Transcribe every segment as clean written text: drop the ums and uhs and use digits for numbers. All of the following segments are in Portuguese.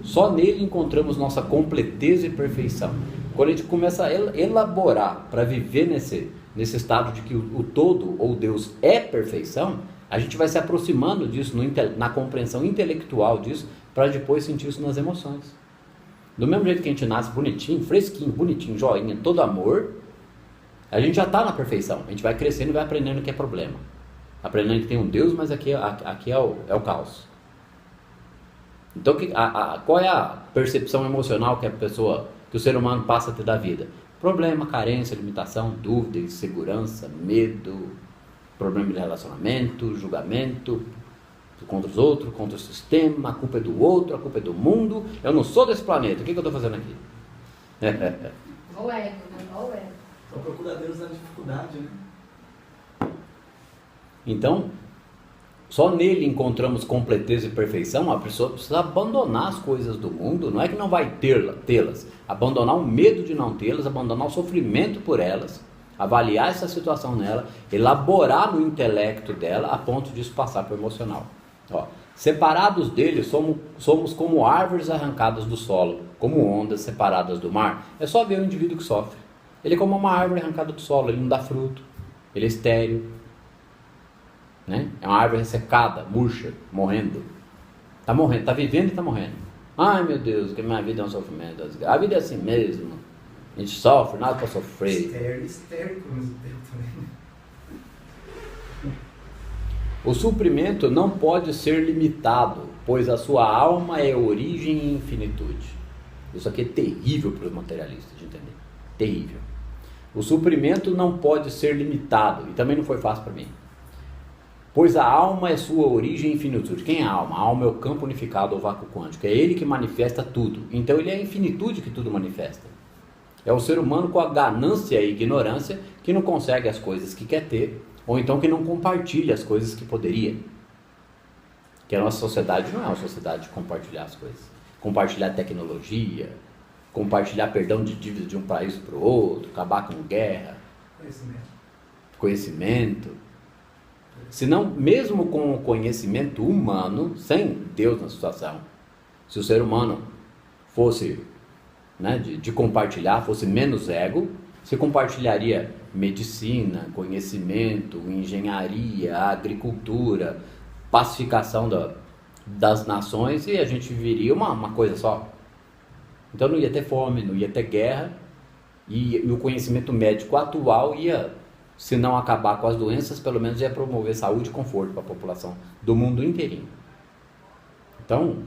Só nele encontramos nossa completeza e perfeição. Quando a gente começa a elaborar para viver nesse estado de que o todo ou Deus é perfeição, a gente vai se aproximando disso na compreensão intelectual disso, para depois sentir isso nas emoções. Do mesmo jeito que a gente nasce bonitinho, fresquinho, bonitinho, joinha, todo amor, a gente já está na perfeição. A gente vai crescendo e vai aprendendo que é problema. Aprendendo que tem um Deus, mas aqui é o caos. Então, qual é a percepção emocional que o ser humano passa a ter da vida? Problema, carência, limitação, dúvida, insegurança, medo, problema de relacionamento, julgamento contra os outros, contra o sistema, a culpa é do outro, a culpa é do mundo, eu não sou desse planeta, o que eu estou fazendo aqui? Ou ego, né? Ou ego. Só procura Deus na dificuldade, né? Então, só nele encontramos completeza e perfeição. A pessoa precisa abandonar as coisas do mundo, não é que não vai tê-las, abandonar o medo de não tê-las, abandonar o sofrimento por elas, avaliar essa situação nela, elaborar no intelecto dela a ponto disso passar para o emocional. Separados dele, somos como árvores arrancadas do solo, como ondas separadas do mar. É só ver o indivíduo que sofre. Ele é como uma árvore arrancada do solo, ele não dá fruto, ele é estéril, né? É uma árvore ressecada, murcha, morrendo. Está morrendo, está vivendo e está morrendo. Ai meu Deus, que minha vida é um sofrimento. A vida é assim mesmo. A gente sofre, nada para sofrer. Estéril por mesmo tempo também. O suprimento não pode ser limitado, pois a sua alma é origem e infinitude. Isso aqui é terrível para os materialistas de entender. Terrível. O suprimento não pode ser limitado, e também não foi fácil para mim. Pois a alma é sua origem e infinitude. Quem é a alma? A alma é o campo unificado ou vácuo quântico. É ele que manifesta tudo. Então ele é a infinitude que tudo manifesta. É o ser humano com a ganância e ignorância que não consegue as coisas que quer ter, ou então que não compartilha as coisas que poderia. Que a nossa sociedade não é uma sociedade de compartilhar as coisas. Compartilhar tecnologia, compartilhar perdão de dívida de um país para o outro, acabar com guerra, conhecimento. Senão, mesmo com o conhecimento humano, sem Deus na situação, se o ser humano fosse, né, de compartilhar, fosse menos ego, se compartilharia medicina, conhecimento, engenharia, agricultura, pacificação das nações, e a gente viveria uma coisa só. Então não ia ter fome, não ia ter guerra, e o conhecimento médico atual ia, se não acabar com as doenças, pelo menos ia promover saúde e conforto para a população do mundo inteirinho. Então,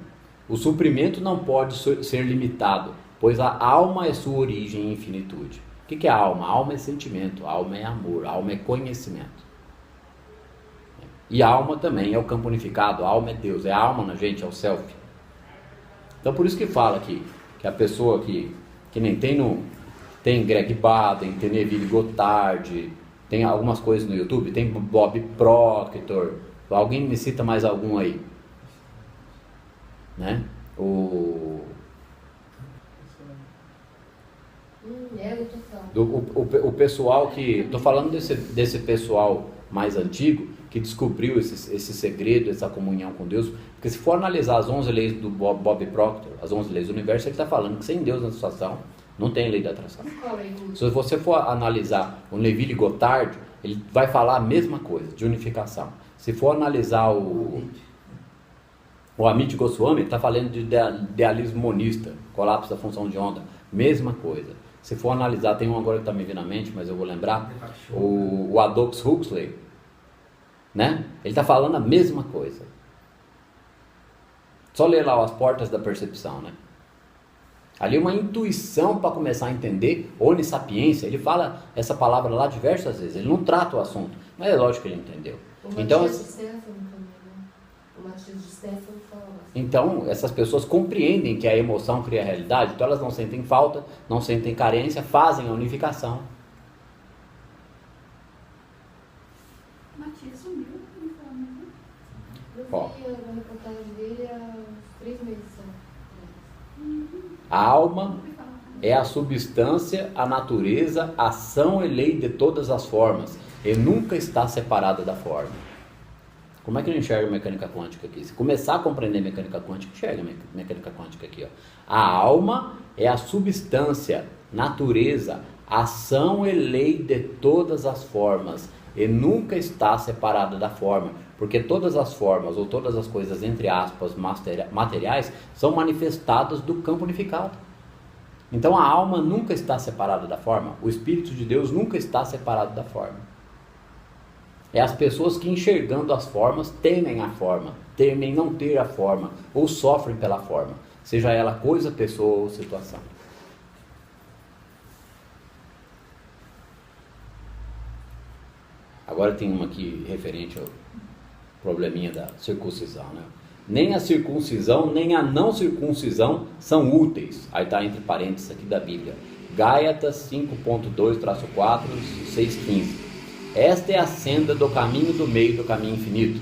o suprimento não pode ser limitado, pois a alma é sua origem e infinitude. O que é a alma? A alma é sentimento, a alma é amor, a alma é conhecimento. E a alma também é o campo unificado, a alma é Deus, é a alma na gente, é o self. Então por isso que fala aqui, que a pessoa que nem tem Greg Baden, tem Neville Goddard, tem algumas coisas no YouTube, tem Bob Proctor, alguém me cita mais algum aí? Né? O pessoal que... Estou falando desse pessoal mais antigo, que descobriu esse segredo, essa comunhão com Deus, porque se for analisar as 11 leis do Bob Proctor, as 11 leis do universo, ele está falando que sem Deus na situação, não tem lei da atração. Se você for analisar o Neville Goddard, ele vai falar a mesma coisa, de unificação. Se for analisar o Amit Goswami, ele está falando de idealismo monista, colapso da função de onda, mesma coisa. Se for analisar, tem um agora que está me vindo à mente, mas eu vou lembrar, o Aldous Huxley, né? Ele está falando a mesma coisa. Só ler lá As Portas da Percepção, né? Ali uma intuição para começar a entender, onissapiência. Ele fala essa palavra lá diversas vezes, ele não trata o assunto, mas é lógico que ele entendeu. Então essas pessoas compreendem que a emoção cria a realidade, então elas não sentem falta, não sentem carência, fazem a unificação. Matias sumiu, não fala mesmo. Eu vi a reportagem dele há 3 meses. A alma é a substância, a natureza, ação e lei de todas as formas, e nunca está separada da forma. Como é que ele enxerga mecânica quântica aqui? Se começar a compreender mecânica quântica, enxerga mecânica quântica aqui, ó. A alma é a substância, natureza, ação e lei de todas as formas, e nunca está separada da forma, porque todas as formas, ou todas as coisas, entre aspas, materiais, são manifestadas do campo unificado. Então a alma nunca está separada da forma, o Espírito de Deus nunca está separado da forma. É as pessoas que, enxergando as formas, temem a forma, temem não ter a forma, ou sofrem pela forma, seja ela coisa, pessoa ou situação. Agora tem uma aqui referente ao probleminha da circuncisão, né? Nem a circuncisão, nem a não circuncisão são úteis. Aí está entre parênteses aqui da Bíblia. Gálatas 5.2-4, 6.15. Esta é a senda do caminho do meio do caminho infinito.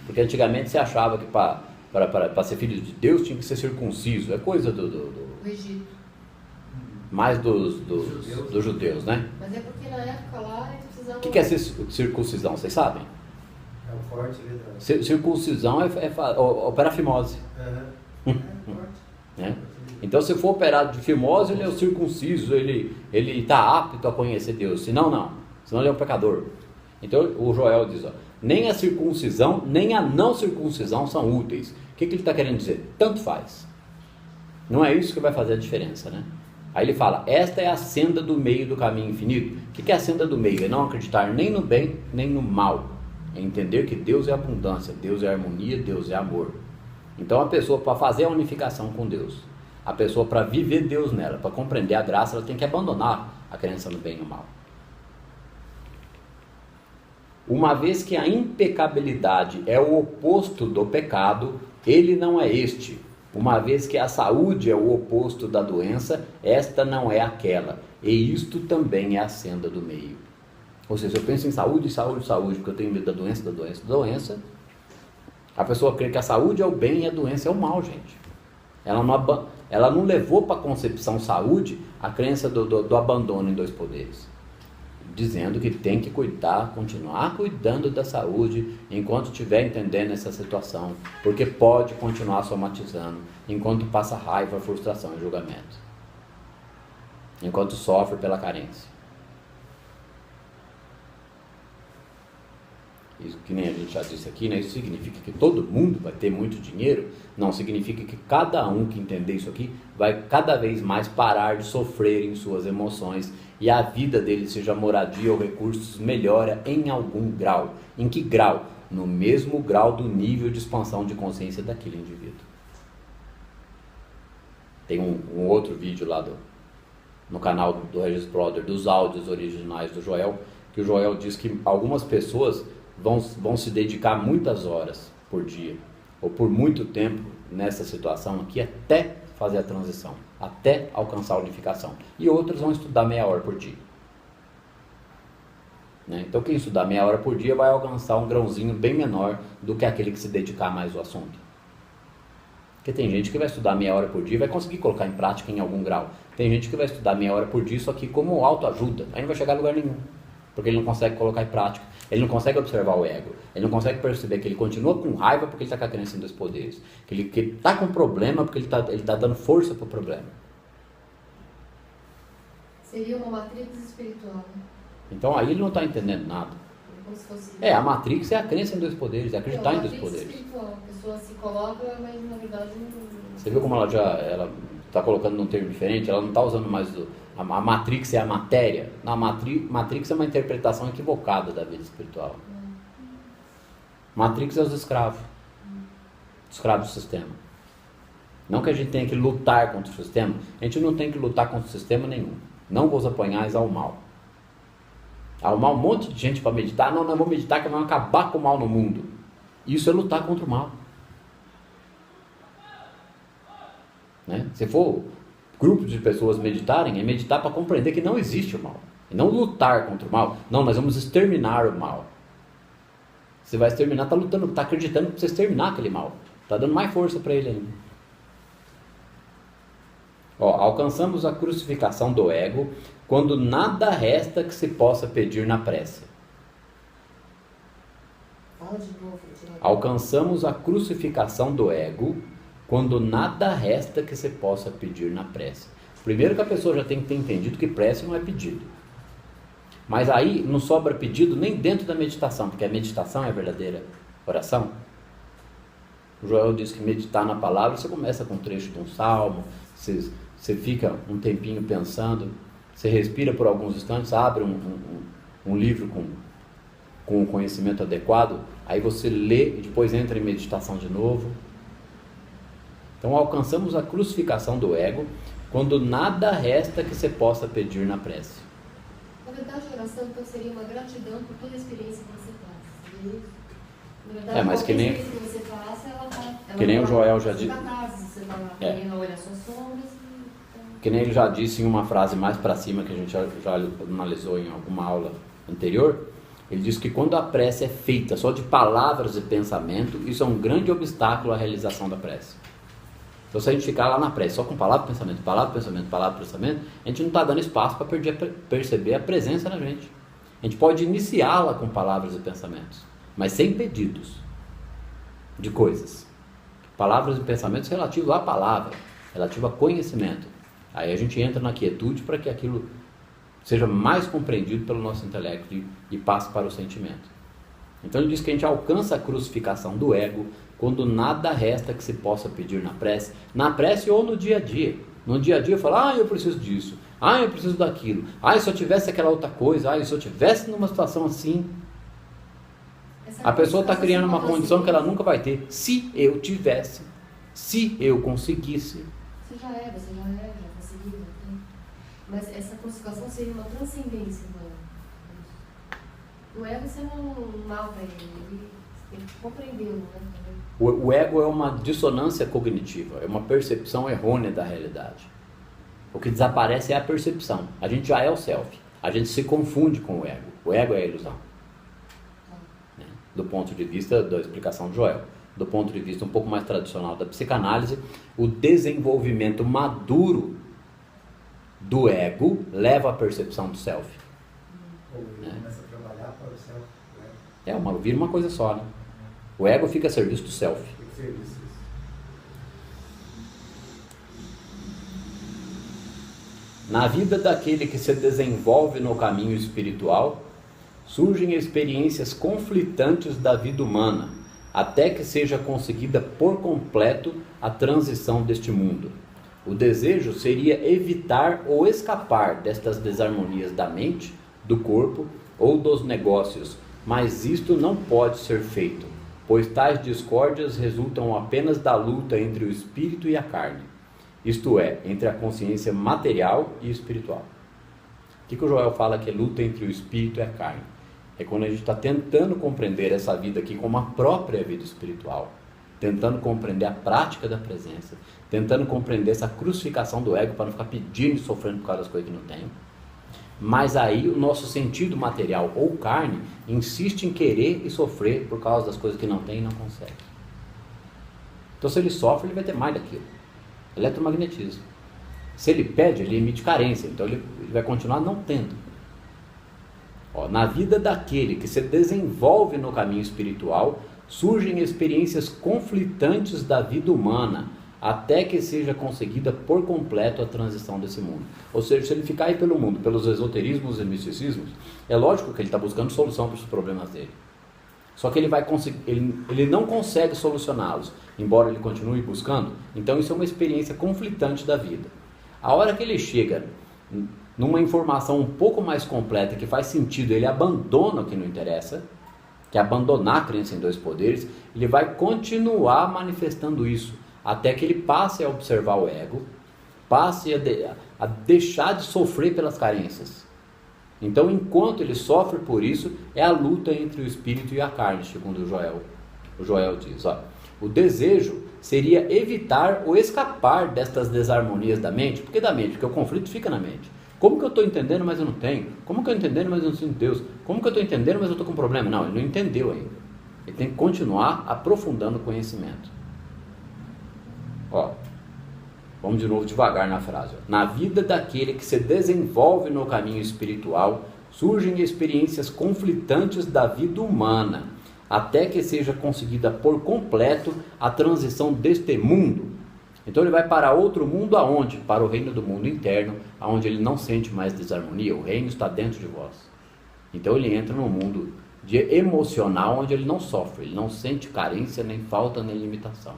Porque antigamente se achava que para ser filho de Deus tinha que ser circunciso. É coisa do Egito. Mais dos judeus, né? Mas é porque na época lá eles precisavam... O que é circuncisão? Vocês sabem? É o forte ali da... Circuncisão opera fimose. É forte. Né? Então, se for operado de fimose, ele é o circunciso, ele está apto a conhecer Deus. Senão, não. Senão ele é um pecador. Então o Joel diz, ó, nem a circuncisão, nem a não circuncisão são úteis. O que ele está querendo dizer? Tanto faz. Não é isso que vai fazer a diferença, né? Aí ele fala, esta é a senda do meio do caminho infinito. O que é a senda do meio? É não acreditar nem no bem, nem no mal. É entender que Deus é abundância, Deus é harmonia, Deus é amor. Então a pessoa, para fazer a unificação com Deus, a pessoa, para viver Deus nela, para compreender a graça, ela tem que abandonar a crença no bem e no mal. Uma vez que a impecabilidade é o oposto do pecado, ele não é este. Uma vez que a saúde é o oposto da doença, esta não é aquela. E isto também é a senda do meio. Ou seja, eu penso em saúde, porque eu tenho medo da doença. A pessoa crê que a saúde é o bem e a doença é o mal, gente. Ela não levou para a concepção saúde a crença do abandono em dois poderes. Dizendo que tem que continuar cuidando da saúde enquanto estiver entendendo essa situação, porque pode continuar somatizando enquanto passa raiva, frustração e julgamento, enquanto sofre pela carência. Isso que nem a gente já disse aqui, né? Isso significa que todo mundo vai ter muito dinheiro? Não, significa que cada um que entender isso aqui vai cada vez mais parar de sofrer em suas emoções e a vida dele, seja moradia ou recursos, melhora em algum grau. Em que grau? No mesmo grau do nível de expansão de consciência daquele indivíduo. Tem um outro vídeo lá no canal do Regis Brother, dos áudios originais do Joel, que o Joel diz que algumas pessoas vão se dedicar muitas horas por dia, ou por muito tempo nessa situação aqui, até fazer a transição, até alcançar a unificação. E outros vão estudar meia hora por dia. Né? Então quem estudar meia hora por dia vai alcançar um grãozinho bem menor do que aquele que se dedicar mais ao assunto. Porque tem gente que vai estudar meia hora por dia e vai conseguir colocar em prática em algum grau. Tem gente que vai estudar meia hora por dia isso aqui como autoajuda, aí não vai chegar a lugar nenhum, porque ele não consegue colocar em prática. Ele não consegue observar o ego. Ele não consegue perceber que ele continua com raiva porque ele está com a crença em dois poderes. Que ele está com problema porque ele tá dando força para o problema. Seria uma matrix espiritual, né? Então aí ele não está entendendo nada. Como se fosse... A matrix é a crença em dois poderes, é acreditar em dois poderes. Espiritual. A pessoa se coloca, mas na verdade não... Você viu como ela está colocando num termo diferente? Ela não está usando mais a matrix é a matéria. Não, a matrix é uma interpretação equivocada da vida espiritual. Matrix é os escravos. Escravos do sistema. Não que a gente tenha que lutar contra o sistema. A gente não tem que lutar contra o sistema nenhum. Não vos apanhais ao mal. Ao mal, um monte de gente para meditar. Não vou meditar que vamos acabar com o mal no mundo. Isso é lutar contra o mal. Né? Se for grupo de pessoas meditarem, é meditar para compreender que não existe o mal. E não lutar contra o mal. Não, nós vamos exterminar o mal. Você vai exterminar, está lutando, está acreditando que você exterminar aquele mal. Está dando mais força para ele ainda. Alcançamos a crucificação do ego quando nada resta que se possa pedir na prece. Fala de novo. Alcançamos a crucificação do ego quando nada resta que se possa pedir na prece. Primeiro que a pessoa já tem que ter entendido que prece não é pedido. Mas aí não sobra pedido nem dentro da meditação, porque a meditação é a verdadeira oração. O Joel diz que meditar na palavra, você começa com um trecho de um salmo, você fica um tempinho pensando, você respira por alguns instantes, abre um livro com o conhecimento adequado, aí você lê e depois entra em meditação de novo. Então alcançamos a crucificação do ego quando nada resta que você possa pedir na prece. Na verdade, a oração então seria uma gratidão por toda a experiência que você passa. Seria isso? Na verdade, mas que nem, experiência que você passa, ela que nem o Joel já disse. disse. Você está aprendendo a olhar suas sombras. Que nem ele já disse em uma frase mais para cima, que a gente já analisou em alguma aula anterior. Ele diz que quando a prece é feita só de palavras e pensamento, isso é um grande obstáculo à realização da prece. Então se a gente ficar lá na prece só com palavra, pensamento, palavra, pensamento, palavra, pensamento, a gente não está dando espaço para perceber a presença na gente. A gente pode iniciá-la com palavras e pensamentos, mas sem pedidos de coisas. Palavras e pensamentos relativos à palavra, relativo a conhecimento. Aí a gente entra na quietude para que aquilo seja mais compreendido pelo nosso intelecto e passe para o sentimento. Então ele diz que a gente alcança a crucificação do ego quando nada resta que se possa pedir na prece ou no dia a dia. No dia a dia eu falo, eu preciso disso, eu preciso daquilo, se eu tivesse aquela outra coisa, se eu tivesse numa situação assim. A pessoa está criando uma condição que ela nunca vai ter. Se eu tivesse, se eu conseguisse. Você já conseguiu. Né? Mas essa crucificação seria uma transcendência do ego. O ego você não mata ele tem que compreendê-lo. Né? O ego é uma dissonância cognitiva, é uma percepção errônea da realidade. O que desaparece é a percepção. A gente já é o self. A gente se confunde com o ego. O ego é a ilusão. Né? Do ponto de vista da explicação de Joel. Do ponto de vista um pouco mais tradicional da psicanálise, o desenvolvimento maduro do ego leva à percepção do self. Começa a trabalhar para o self. Vira uma coisa só, né? O ego fica a serviço do self. Na vida daquele que se desenvolve no caminho espiritual, surgem experiências conflitantes da vida humana, até que seja conseguida por completo a transição deste mundo. O desejo seria evitar ou escapar destas desarmonias da mente, do corpo ou dos negócios, mas isto não pode ser feito, pois tais discórdias resultam apenas da luta entre o espírito e a carne, isto é, entre a consciência material e espiritual. O que o Joel fala que é luta entre o espírito e a carne? É quando a gente está tentando compreender essa vida aqui como a própria vida espiritual, tentando compreender a prática da presença, tentando compreender essa crucificação do ego para não ficar pedindo e sofrendo por causa das coisas que não tem. Mas aí o nosso sentido material ou carne insiste em querer e sofrer por causa das coisas que não tem e não consegue. Então se ele sofre, ele vai ter mais daquilo. Eletromagnetismo. Se ele pede, ele emite carência, então ele vai continuar não tendo. Na vida daquele que se desenvolve no caminho espiritual, surgem experiências conflitantes da vida humana, até que seja conseguida por completo a transição desse mundo. Ou seja, se ele ficar aí pelo mundo, pelos esoterismos e misticismos, é lógico que ele está buscando solução para os problemas dele. Só que ele não consegue solucioná-los, embora ele continue buscando. Então isso é uma experiência conflitante da vida. A hora que ele chega numa informação um pouco mais completa, que faz sentido, ele abandona o que não interessa, que é abandonar a crença em dois poderes, ele vai continuar manifestando isso, até que ele passe a observar o ego, passe a deixar de sofrer pelas carências. Então, enquanto ele sofre por isso, é a luta entre o espírito e a carne, segundo o Joel diz. O desejo seria evitar ou escapar destas desarmonias da mente. Por que da mente? Porque o conflito fica na mente. Como que eu estou entendendo, mas eu não tenho? Como que eu estou entendendo, mas eu não sinto Deus? Como que eu estou entendendo, mas eu estou com problema? Não, ele não entendeu ainda. Ele tem que continuar aprofundando o conhecimento. Vamos de novo devagar na frase. Na vida daquele que se desenvolve no caminho espiritual, surgem experiências conflitantes da vida humana, até que seja conseguida por completo a transição deste mundo. Então ele vai para outro mundo aonde? Para o reino do mundo interno, aonde ele não sente mais desarmonia, o reino está dentro de vós. Então ele entra num mundo de emocional onde ele não sofre, ele não sente carência, nem falta, nem limitação.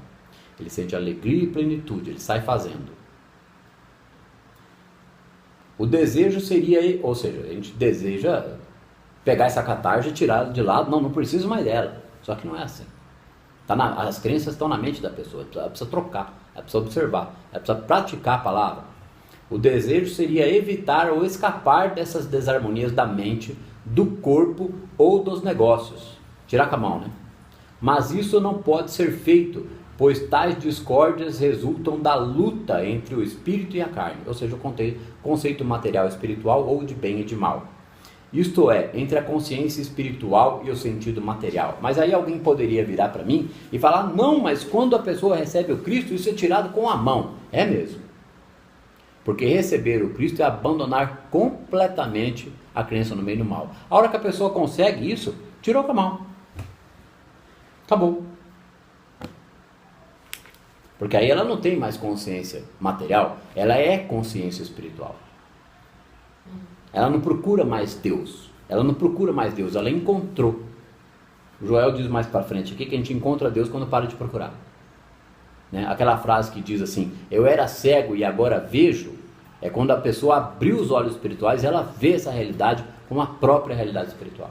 Ele sente alegria e plenitude, ele sai fazendo. O desejo seria, ou seja, a gente deseja pegar essa catarse e tirar de lado, não preciso mais dela. Só que não é assim. As crenças estão na mente da pessoa, ela precisa trocar, ela precisa observar, ela precisa praticar a palavra. O desejo seria evitar ou escapar dessas desarmonias da mente, do corpo ou dos negócios. Tirar com a mão, né? Mas isso não pode ser feito, pois tais discórdias resultam da luta entre o espírito e a carne, ou seja, o conceito material e espiritual ou de bem e de mal. Isto é, entre a consciência espiritual e o sentido material. Mas aí alguém poderia virar para mim e falar, não, mas quando a pessoa recebe o Cristo, isso é tirado com a mão. É mesmo. Porque receber o Cristo é abandonar completamente a crença no meio do mal. A hora que a pessoa consegue isso, tirou com a mão. Acabou. Porque aí ela não tem mais consciência material, ela é consciência espiritual. Ela não procura mais Deus. Ela não procura mais Deus, ela encontrou. O Joel diz mais para frente aqui que a gente encontra Deus quando para de procurar. Né? Aquela frase que diz assim, eu era cego e agora vejo, é quando a pessoa abriu os olhos espirituais e ela vê essa realidade como a própria realidade espiritual.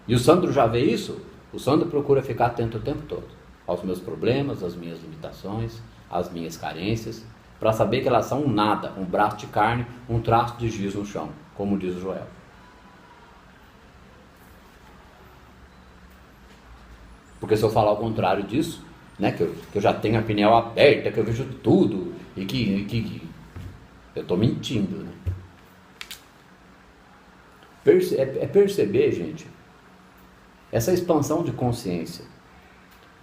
E o Sandro já vê isso? O Sandro procura ficar atento o tempo todo aos meus problemas, às minhas limitações, às minhas carências, para saber que elas são um nada, um braço de carne, um traço de giz no chão, como diz o Joel. Porque se eu falar o contrário disso, né, que eu já tenho a pineal aberta, que eu vejo tudo, e que eu estou mentindo. Né? Perceber, gente, essa expansão de consciência.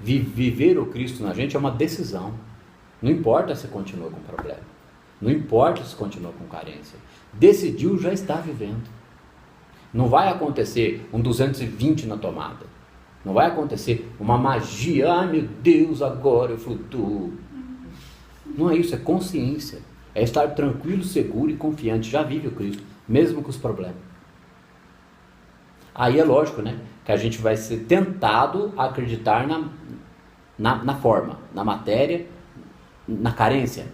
Viver o Cristo na gente é uma decisão. Não importa se continua com problema. Não importa se continua com carência. Decidiu, já está vivendo. Não vai acontecer um 220 na tomada. Não vai acontecer uma magia. Ai meu Deus, agora eu flutuo. Não é isso, é consciência. É estar tranquilo, seguro e confiante. Já vive o Cristo, mesmo com os problemas. Aí é lógico, né? Que a gente vai ser tentado a acreditar na forma, na matéria, na carência.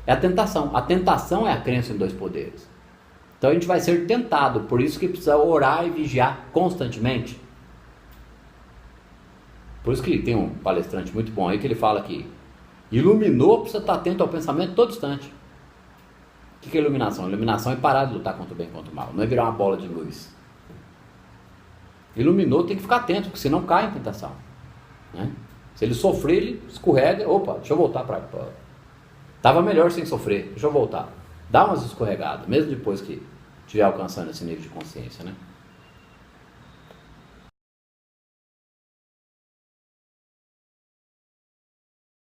É a tentação. A tentação é a crença em dois poderes. Então a gente vai ser tentado, por isso que precisa orar e vigiar constantemente. Por isso que tem um palestrante muito bom aí que ele fala que iluminou, precisa estar atento ao pensamento todo instante. O que é iluminação? Iluminação é parar de lutar contra o bem e contra o mal, não é virar uma bola de luz. Iluminou, tem que ficar atento, porque senão cai em tentação. Né? Se ele sofrer, ele escorrega. Opa, deixa eu voltar para... Estava melhor sem sofrer, deixa eu voltar. Dá umas escorregadas, mesmo depois que estiver alcançando esse nível de consciência. Né?